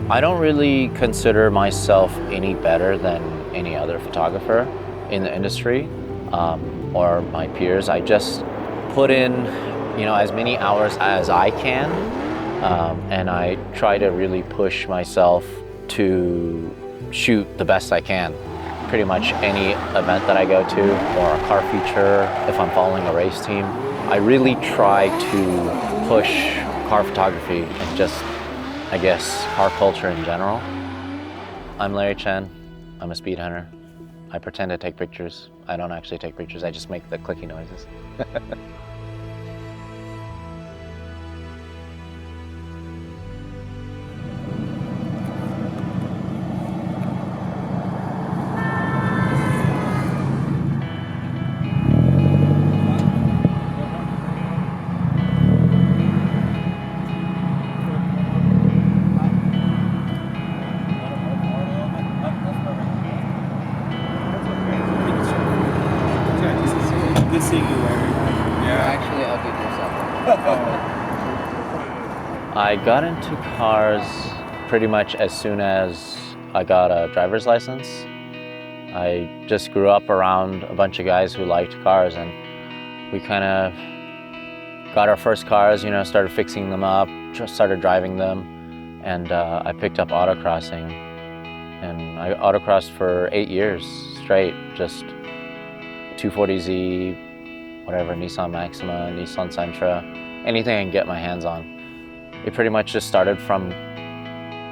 I don't really consider myself any better than any other photographer in the industry or my peers. I just put in, as many hours as I can, and I try to really push myself to shoot the best I can. Pretty much any event that I go to, or a car feature, if I'm following a race team, I really try to push car photography and just, I guess, car culture in general. I'm Larry Chen. I'm a speed hunter. I pretend to take pictures. I don't actually take pictures. I just make the clicky noises. Good seeing you, Larry. Yeah. Actually, I'll do yourself. I got into cars pretty much as soon as I got a driver's license. I just grew up around a bunch of guys who liked cars, and we kind of got our first cars, started fixing them up, just started driving them, and I picked up autocrossing. And I autocrossed for 8 years straight, just 240Z, whatever, Nissan Maxima, Nissan Sentra, anything I can get my hands on. It pretty much just started from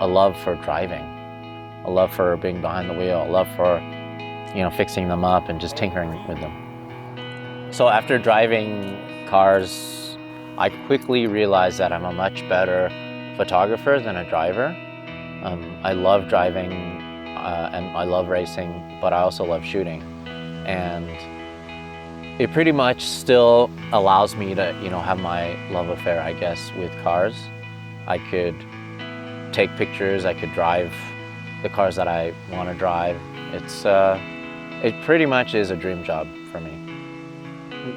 a love for driving, a love for being behind the wheel, a love for, fixing them up and just tinkering with them. So after driving cars, I quickly realized that I'm a much better photographer than a driver. I love driving and I love racing, but I also love shooting. And it pretty much still allows me to, have my love affair, I guess, with cars. I could take pictures, I could drive the cars that I want to drive. It pretty much is a dream job for me.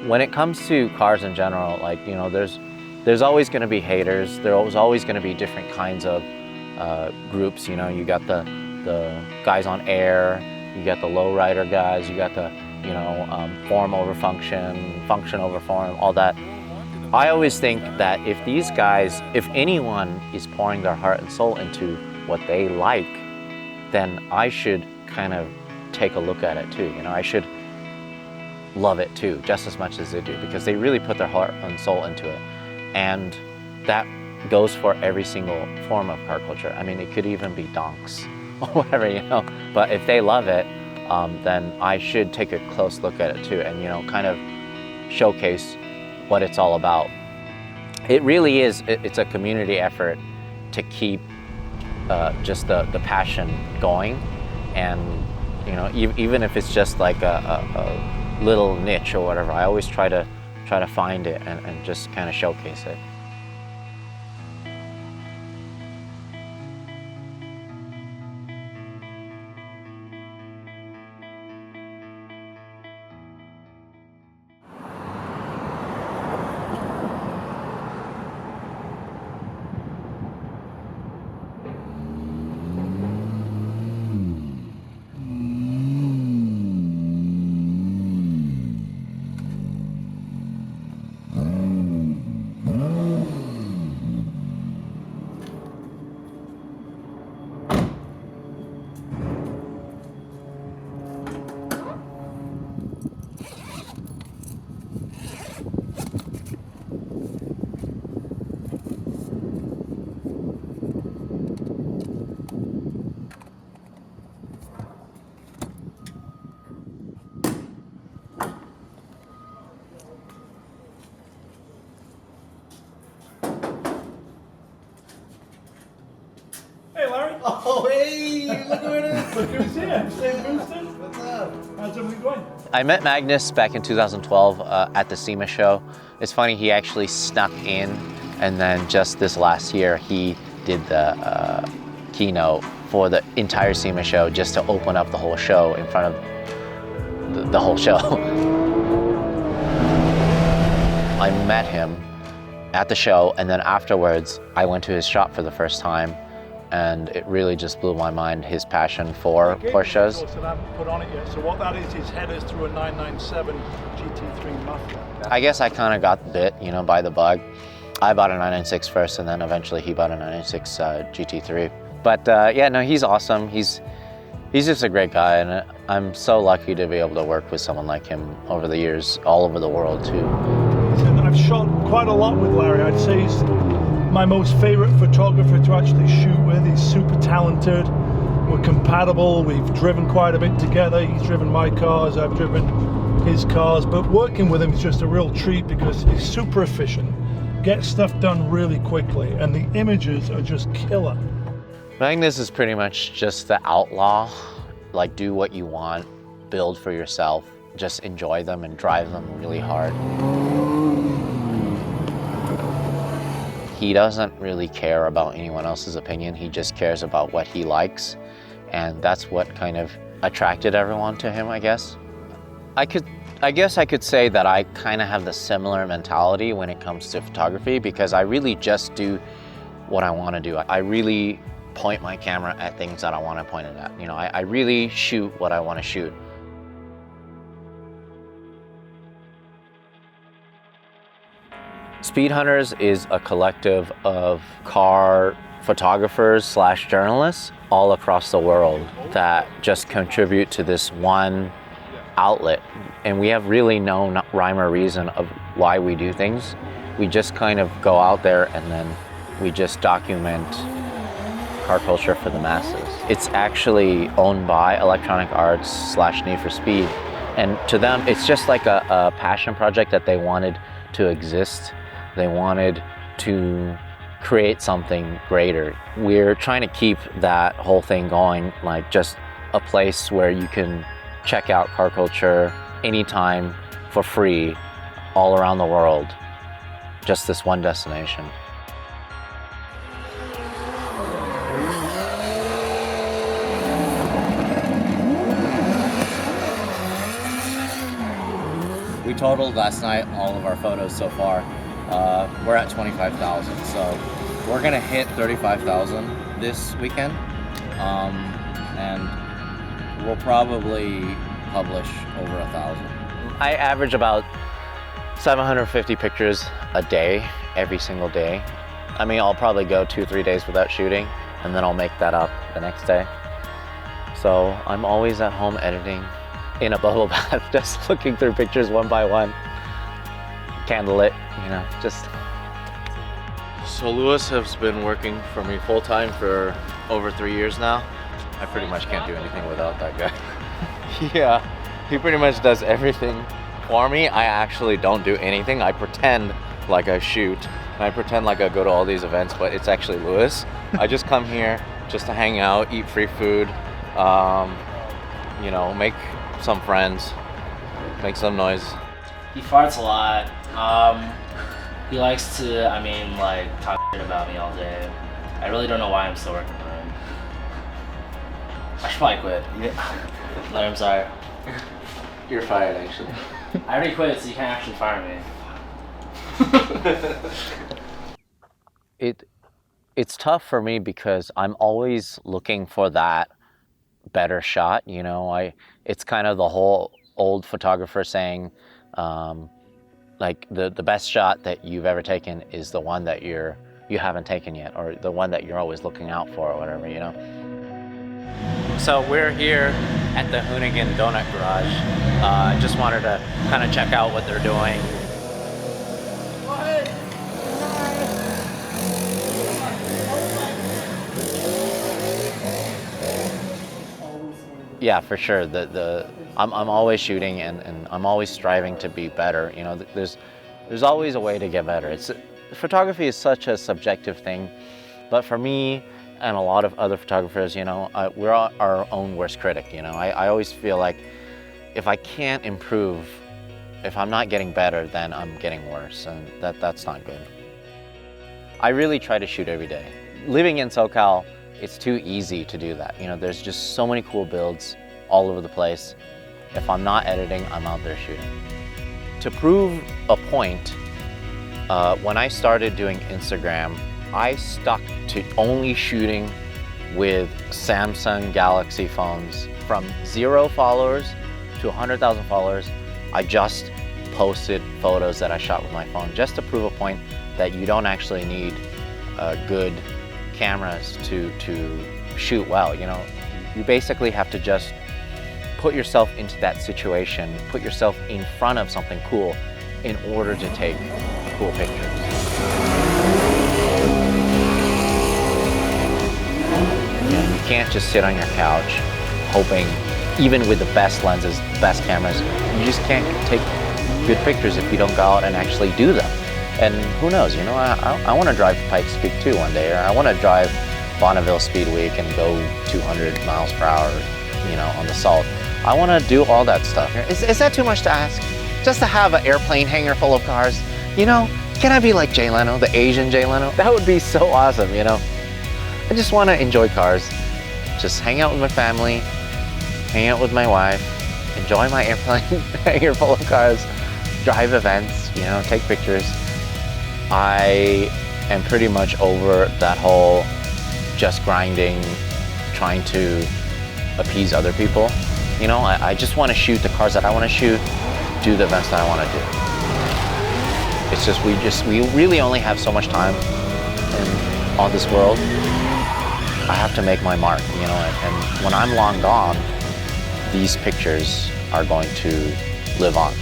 When it comes to cars in general, there's always going to be haters. There's always going to be different kinds of groups. You got the guys on air, you got the lowrider guys, you got the form over function, function over form, all that. I always think that if these guys, if anyone is pouring their heart and soul into what they like, then I should kind of take a look at it too. I should love it too, just as much as they do, because they really put their heart and soul into it. And that goes for every single form of car culture. I mean, it could even be donks or whatever, but if they love it, then I should take a close look at it too, and kind of showcase what it's all about. It really is, it's a community effort to keep just the passion going, and even if it's just like a little niche or whatever, I always try to find it and just kind of showcase it. Oh, hey, look who it is. Look who's here. Same Boosted. What's up? How's everything going? I met Magnus back in 2012 at the SEMA show. It's funny, he actually snuck in, and then just this last year, he did the keynote for the entire SEMA show just to open up the whole show in front of the whole show. I met him at the show, and then afterwards, I went to his shop for the first time, and it really just blew my mind, his passion for Porsches. And I haven't put on it yet. So what that is headers through a 997 GT3 muffler. I guess I kind of got bit, by the bug. I bought a 996 first, and then eventually he bought a 996 GT3. But yeah, no, he's awesome. He's just a great guy, and I'm so lucky to be able to work with someone like him over the years, all over the world too. I've shot quite a lot with Larry. I'd say he's my most favorite photographer to actually shoot with. He's super talented. We're compatible. We've driven quite a bit together. He's driven my cars, I've driven his cars. But working with him is just a real treat because he's super efficient, gets stuff done really quickly, and the images are just killer. Magnus is pretty much just the outlaw. Like, do what you want, build for yourself, just enjoy them and drive them really hard. He doesn't really care about anyone else's opinion. He just cares about what he likes. And that's what kind of attracted everyone to him, I guess. I guess I could say that I kind of have the similar mentality when it comes to photography, because I really just do what I want to do. I really point my camera at things that I want to point it at. I really shoot what I want to shoot. Speedhunters is a collective of car photographers / journalists all across the world that just contribute to this one outlet. And we have really no rhyme or reason of why we do things. We just kind of go out there and then we just document car culture for the masses. It's actually owned by Electronic Arts / Need for Speed. And to them, it's just like a passion project that they wanted to exist. They wanted to create something greater. We're trying to keep that whole thing going, like just a place where you can check out car culture anytime for free all around the world. Just this one destination. We totaled last night all of our photos so far. We're at 25,000, so we're gonna hit 35,000 this weekend, and we'll probably publish over 1,000. I average about 750 pictures a day, every single day. I mean, I'll probably go 2-3 days without shooting, and then I'll make that up the next day. So I'm always at home editing in a bubble bath, just looking through pictures one by one. Candlelit, just. So Lewis has been working for me full time for over 3 years now. I pretty much can't do anything without that guy. Yeah, he pretty much does everything for me. I actually don't do anything. I pretend like I shoot, and I pretend like I go to all these events, but it's actually Lewis. I just come here just to hang out, eat free food, make some friends, make some noise. He farts a lot. He likes to, talk shit about me all day. I really don't know why I'm still working for him. I should probably quit. No, I'm sorry. You're fired, actually. I already quit, so you can't actually fire me. It's tough for me because I'm always looking for that better shot. It's kind of the whole old photographer saying, like the best shot that you've ever taken is the one that you haven't taken yet, or the one that you're always looking out for, or whatever, So we're here at the Hoonigan Donut Garage. I just wanted to kind of check out what they're doing. Yeah, for sure. I'm always shooting and I'm always striving to be better. There's always a way to get better. Photography is such a subjective thing, but for me and a lot of other photographers, we're our own worst critic. I always feel like if I can't improve, if I'm not getting better, then I'm getting worse, and that's not good. I really try to shoot every day. Living in SoCal, it's too easy to do that. There's just so many cool builds all over the place. If I'm not editing, I'm out there shooting. To prove a point, when I started doing Instagram, I stuck to only shooting with Samsung Galaxy phones. From 0 followers to 100,000 followers, I just posted photos that I shot with my phone just to prove a point that you don't actually need good cameras to shoot well. You know, you basically have to just put yourself into that situation, put yourself in front of something cool in order to take cool pictures. You can't just sit on your couch hoping, even with the best lenses, best cameras, you just can't take good pictures if you don't go out and actually do them. And who knows, you know, I want to drive Pikes Peak 2 one day, or I want to drive Bonneville Speed Week and go 200 miles per hour, you know, on the salt. I want to do all that stuff. Is that too much to ask? Just to have an airplane hangar full of cars? You know, can I be like Jay Leno, the Asian Jay Leno? That would be so awesome, you know? I just want to enjoy cars, just hang out with my family, hang out with my wife, enjoy my airplane hangar full of cars, drive events, you know, take pictures. I am pretty much over that whole just grinding, trying to appease other people. You know, I just want to shoot the cars that I want to shoot, do the events that I want to do. It's just, we really only have so much time on this world. I have to make my mark, you know, and when I'm long gone, these pictures are going to live on.